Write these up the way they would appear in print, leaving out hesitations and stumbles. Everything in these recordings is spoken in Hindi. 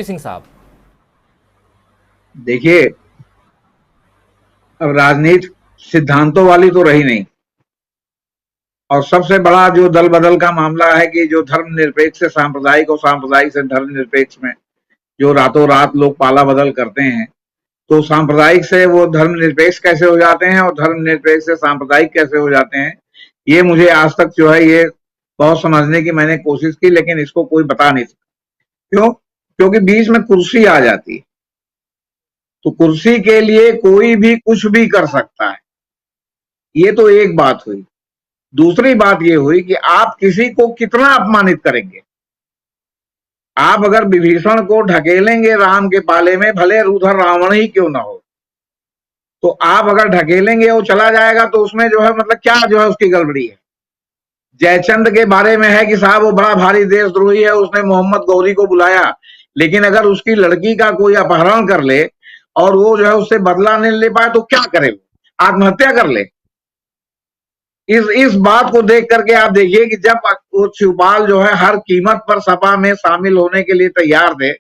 सिंह साहब। देखिए, अब राजनीति सिद्धांतों वाली तो रही नहीं। और सबसे बड़ा जो दल बदल का मामला है कि जो धर्मनिरपेक्ष से सांप्रदायिक और सांप्रदायिक से धर्मनिरपेक्ष में जो रातों रात लोग पाला बदल करते हैं, तो सांप्रदायिक से वो धर्मनिरपेक्ष कैसे हो जाते हैं और धर्मनिरपेक्ष से सांप्रदायिक कैसे हो जाते हैं, ये मुझे आज तक जो है ये बहुत समझने की मैंने कोशिश की, लेकिन इसको कोई बता नहीं सकता। क्यों? क्योंकि बीच में कुर्सी आ जाती है, तो कुर्सी के लिए कोई भी कुछ भी कर सकता है। ये तो एक बात हुई। दूसरी बात ये हुई कि आप किसी को कितना अपमानित करेंगे। आप अगर विभीषण को ढकेलेंगे राम के पाले में, भले उधर रावण ही क्यों ना हो, तो आप अगर ढकेलेंगे वो चला जाएगा, तो उसमें जो है मतलब क्या जो है उसकी गड़बड़ी है। जयचंद के बारे में है कि साहब वो बड़ा भारी देशद्रोही है, उसने मोहम्मद गौरी को बुलाया, लेकिन अगर उसकी लड़की का कोई अपहरण कर ले और वो जो है उससे बदला नहीं ले पाए तो क्या करे? आत्महत्या कर ले। इस बात को देख करके आप देखिए कि जब वो शिवपाल जो है हर कीमत पर सपा में शामिल होने के लिए तैयार थे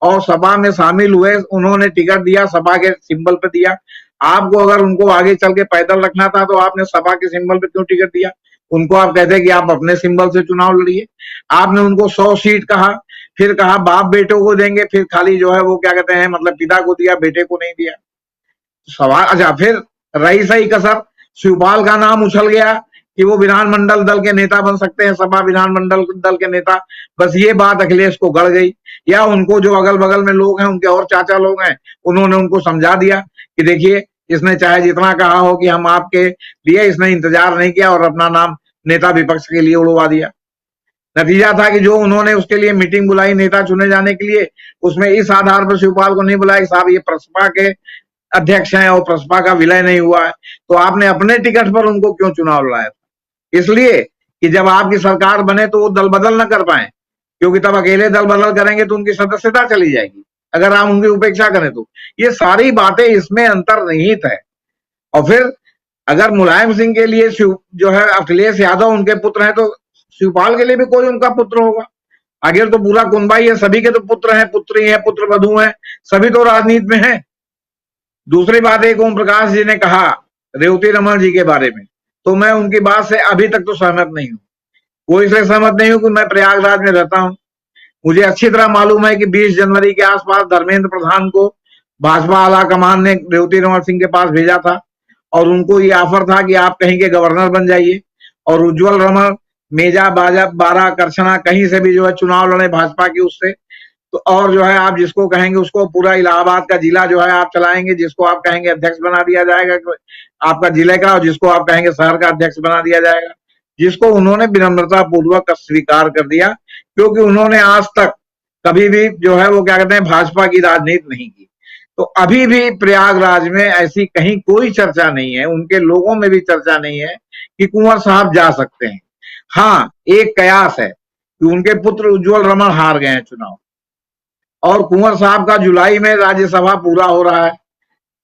और सपा में शामिल हुए, उन्होंने टिकट दिया, सपा के सिंबल पे दिया। आपको अगर उनको आगे चल के पैदल रखना था तो आपने सपा के सिंबल पे क्यों टिकट दिया? उनको आप कहते कि आप अपने सिंबल से चुनाव लड़िए। आपने उनको 100 सीट कहा, फिर कहा बाप बेटों को देंगे, फिर खाली जो है वो क्या कहते हैं मतलब पिता को दिया, बेटे को नहीं दिया। सवाल अच्छा, फिर रही सही कसर, शिवपाल का नाम उछल गया कि वो विधानमंडल दल के नेता बन सकते हैं, सपा विधानमंडल दल के नेता। बस ये बात अखिलेश को गड़ गई, या उनको जो अगल बगल में लोग हैं, उनके और चाचा लोग हैं, उन्होंने उनको समझा दिया कि देखिए इसने चाहे जितना कहा हो कि हम आपके लिए, इसने इंतजार नहीं किया और अपना नाम नेता विपक्ष के लिए उड़वा दिया। नतीजा था कि जो उन्होंने उसके लिए मीटिंग बुलाई नेता चुने जाने के लिए, उसमें इस आधार पर शिवपाल को नहीं बुलाया साहब ये प्रसपा के अध्यक्ष हैं और प्रसपा का विलय नहीं हुआ है, तो आपने अपने टिकट पर उनको क्यों चुनाव लड़ाया था? इसलिए कि जब आपकी सरकार बने तो वो दल बदल न कर पाए, क्योंकि तब अकेले दल बदल करेंगे तो उनकी सदस्यता चली जाएगी अगर आप उनकी उपेक्षा करें तो। ये सारी बातें इसमें अंतर्निहित है। और फिर अगर मुलायम सिंह के लिए जो है अखिलेश यादव उनके पुत्र हैं, तो शिवपाल के लिए भी कोई उनका पुत्र होगा। आगे तो पूरा कुनबा ही है, सभी के तो पुत्र हैं, पुत्री हैं, पुत्र वधु हैं, सभी तो राजनीति में हैं। दूसरी बात एक ओम प्रकाश जी ने कहा रेवती रमन जी के बारे में, तो मैं उनकी बात से अभी तक तो सहमत नहीं हूं। वो इसलिए सहमत नहीं हूं कि मैं प्रयागराज में रहता हूं। मुझे अच्छी तरह मालूम है कि 20 जनवरी के आसपास धर्मेंद्र प्रधान को भाजपा आला कमान ने रेवती रमन सिंह के पास भेजा था और उनको ये ऑफर था कि आप कहीं के गवर्नर बन जाइए और उज्जवल रमन मेजा बाजा बारा करछना कहीं से भी जो है चुनाव लड़े भाजपा की उससे, तो और जो है आप जिसको कहेंगे उसको पूरा इलाहाबाद का जिला जो है आप चलाएंगे, जिसको आप कहेंगे अध्यक्ष बना दिया जाएगा आपका जिले का, और जिसको आप कहेंगे शहर का अध्यक्ष बना दिया जाएगा, जिसको उन्होंने विनम्रता पूर्वक स्वीकार कर दिया, क्योंकि उन्होंने आज तक कभी भी जो है वो क्या कहते हैं भाजपा की राजनीति नहीं की। तो अभी भी प्रयागराज में ऐसी कहीं कोई चर्चा नहीं है, उनके लोगों में भी चर्चा नहीं है कि कुंवर साहब जा सकते हैं। हाँ, एक कयास है कि उनके पुत्र उज्जवल रमन हार गए हैं चुनाव और कुंवर साहब का जुलाई में राज्यसभा पूरा हो रहा है,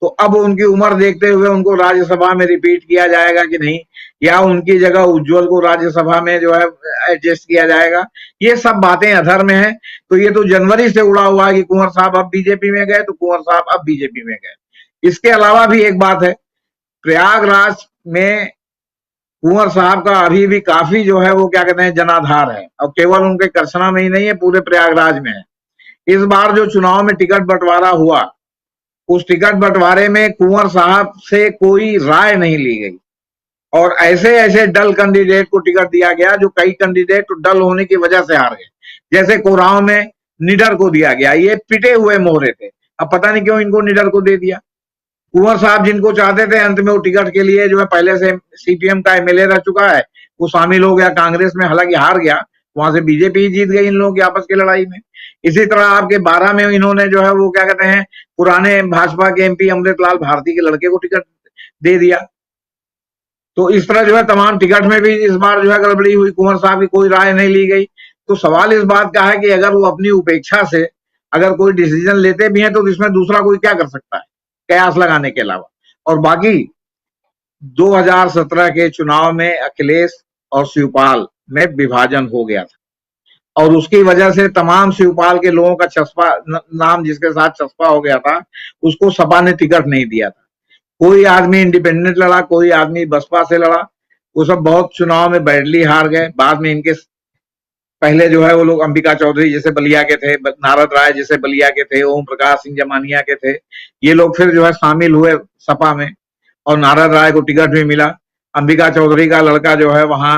तो अब उनकी उम्र देखते हुए उनको राज्यसभा में रिपीट किया जाएगा कि नहीं, या उनकी जगह उज्जवल को राज्यसभा में जो है एडजस्ट किया जाएगा, ये सब बातें अधर में है। तो ये तो जनवरी से उड़ा हुआ है कि कुंवर साहब अब बीजेपी में गए, तो कुंवर साहब अब बीजेपी में गए। इसके अलावा भी एक बात है, प्रयागराज में कुंवर साहब का अभी भी काफी जो है वो क्या कहते हैं जनाधार है, और केवल उनके करछना में ही नहीं है, पूरे प्रयागराज में है। इस बार जो चुनाव में टिकट बंटवारा हुआ, उस टिकट बंटवारे में कुंवर साहब से कोई राय नहीं ली गई और ऐसे ऐसे डल कैंडिडेट को टिकट दिया गया जो कई कैंडिडेट तो डल होने की वजह से हार गए। जैसे कोराव में निडर को दिया गया, ये पिटे हुए मोहरे थे, अब पता नहीं क्यों इनको निडर को दे दिया। कुंवर साहब जिनको चाहते थे अंत में वो टिकट के लिए जो है पहले से सीपीएम का एमएलए रह चुका है, वो शामिल हो गया कांग्रेस में, हालांकि हार गया, वहां से बीजेपी ही जीत गई इन लोगों की आपस की लड़ाई में। इसी तरह आपके 12 में इन्होंने जो है वो क्या कहते हैं पुराने भाजपा के एमपी अमृतलाल भारती के लड़के को टिकट दे दिया। तो इस तरह जो है तमाम टिकट में भी इस बार जो है गड़बड़ी हुई, कुंवर साहब की कोई राय नहीं ली गई। तो सवाल इस बात का है कि अगर वो अपनी उपेक्षा से अगर कोई डिसीजन लेते भी हैं तो इसमें दूसरा कोई क्या कर सकता है कयास लगाने के अलावा। और बाकी 2017 के चुनाव में अखिलेश और शिवपाल में विभाजन हो गया था और उसकी वजह से तमाम शिवपाल के लोगों का चस्पा नाम जिसके साथ चस्पा हो गया था, उसको सपा ने टिकट नहीं दिया था। कोई आदमी इंडिपेंडेंट लड़ा, कोई आदमी बसपा से लड़ा, वो सब बहुत चुनाव में बैडली हार गए। बाद में इनके पहले जो है वो लोग अंबिका चौधरी जैसे बलिया के थे, नारद राय जैसे बलिया के थे, ओम प्रकाश सिंह जमानिया के थे, ये लोग फिर जो है शामिल हुए सपा में और नारद राय को टिकट भी मिला। अंबिका चौधरी का लड़का जो है वहां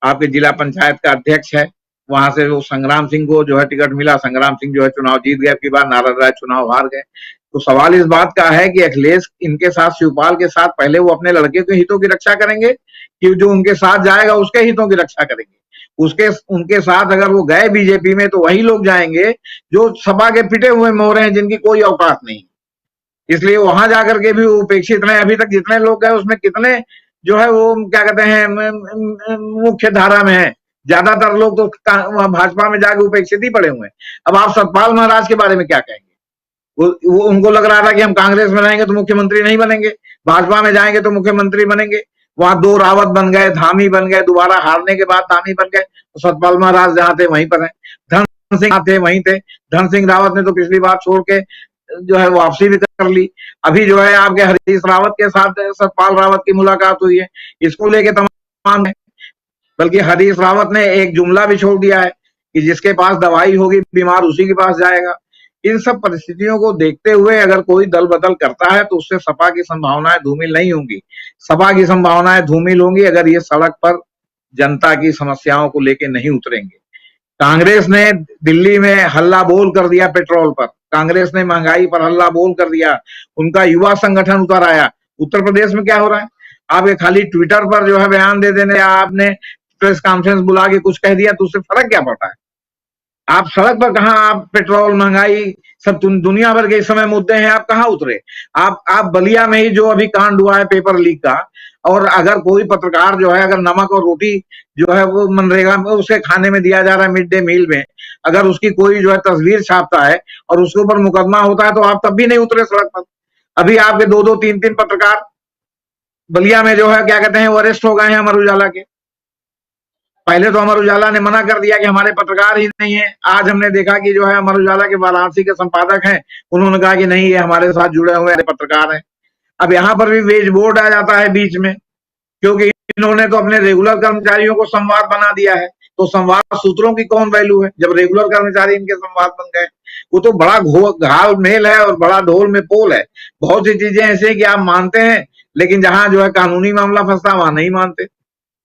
आपके जिला पंचायत का अध्यक्ष है, वहां से वो संग्राम सिंह को जो है टिकट मिला। संग्राम सिंह जो है चुनाव जीत गए, की बार नारद राय चुनाव हार गए। तो सवाल इस बात का है कि अखिलेश इनके साथ शिवपाल के साथ पहले वो अपने लड़के के हितों की रक्षा करेंगे कि जो उनके साथ जाएगा उसके हितों की रक्षा करेंगे। उसके उनके साथ अगर वो गए बीजेपी में तो वही लोग जाएंगे जो सपा के पिटे हुए मोहरे हैं, जिनकी कोई औकात नहीं। इसलिए वहां जाकर के भी उपेक्षित रहे। अभी तक जितने लोग गए उसमें कितने जो है वो क्या कहते हैं मुख्य धारा में है, ज्यादातर लोग तो भाजपा में जाके उपेक्षित ही पड़े हुए हैं। अब आप सतपाल महाराज के बारे में क्या कहेंगे? वो उनको लग रहा था कि हम कांग्रेस में रहेंगे तो मुख्यमंत्री नहीं बनेंगे, भाजपा में जाएंगे तो मुख्यमंत्री बनेंगे। वहां दो रावत बन गए, धामी बन गए, दोबारा हारने के बाद धामी बन गए। तो सतपाल महाराज जहां थे वहीं पर है, धन सिंह थे वहीं थे। धन सिंह रावत ने तो पिछली बार छोड़ के जो है वापसी भी कर ली। अभी जो है आपके हरीश रावत के साथ सतपाल रावत की मुलाकात हुई है, इसको लेके तमाम है। बल्कि हरीश रावत ने एक जुमला भी छोड़ दिया है कि जिसके पास दवाई होगी बीमार उसी के पास जाएगा। इन सब परिस्थितियों को देखते हुए अगर कोई दल बदल करता है तो उससे सपा की संभावनाएं धूमिल नहीं होंगी। सपा की संभावनाएं धूमिल होंगी अगर ये सड़क पर जनता की समस्याओं को लेके नहीं उतरेंगे। कांग्रेस ने दिल्ली में हल्ला बोल कर दिया पेट्रोल पर, कांग्रेस ने महंगाई पर हल्ला बोल कर दिया, उनका युवा संगठन उतर आया। उत्तर प्रदेश में क्या हो रहा है? आप ये खाली ट्विटर पर जो है बयान दे देने या आपने प्रेस कॉन्फ्रेंस बुला के कुछ कह दिया तो उससे फर्क क्या पड़ता है? आप सड़क पर कहां, आप पेट्रोल महंगाई सब दुनिया भर के इस समय मुद्दे हैं, आप कहां उतरे? आप बलिया में ही जो अभी कांड हुआ है पेपर लीक का, और अगर कोई पत्रकार जो है अगर नमक और रोटी जो है वो मनरेगा में उसके खाने में दिया जा रहा है मिड डे मील में, अगर उसकी कोई जो है तस्वीर छापता है और उसके ऊपर मुकदमा होता है तो आप तब भी नहीं उतरे सड़क पर। अभी आपके दो दो तीन तीन पत्रकार बलिया में जो है क्या कहते हैं वो अरेस्ट हो गए हैं अमर उजाला के। पहले तो अमर उजाला ने मना कर दिया कि हमारे पत्रकार ही नहीं है। आज हमने देखा कि जो है अमर उजाला के वाराणसी के संपादक हैं, उन्होंने कहा कि नहीं ये हमारे साथ जुड़े हुए पत्रकार हैं। अब यहाँ पर भी वेज बोर्ड आ जाता है बीच में, क्योंकि इन्होंने तो अपने रेगुलर कर्मचारियों को संवाद बना दिया है। तो संवाद सूत्रों की कौन वैल्यू है जब रेगुलर कर्मचारी इनके संवाद बन गए? वो तो बड़ा घाल मेल है और बड़ा ढोल में पोल है। बहुत सी चीजें ऐसी हैं कि आप मानते हैं, लेकिन जहां जो है कानूनी मामला फंसता वहां नहीं मानते,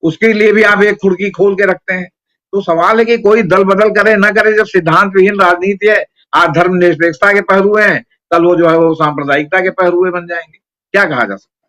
उसके लिए भी आप एक खुड़की खोल के रखते हैं। तो सवाल है कि कोई दल बदल करे न करे, जब सिद्धांत विहीन राजनीति है, आज धर्मनिरपेक्षता के पहलुए हैं, कल वो जो है वो सांप्रदायिकता के पहलुए बन जाएंगे। क्या कहा जा सकता है?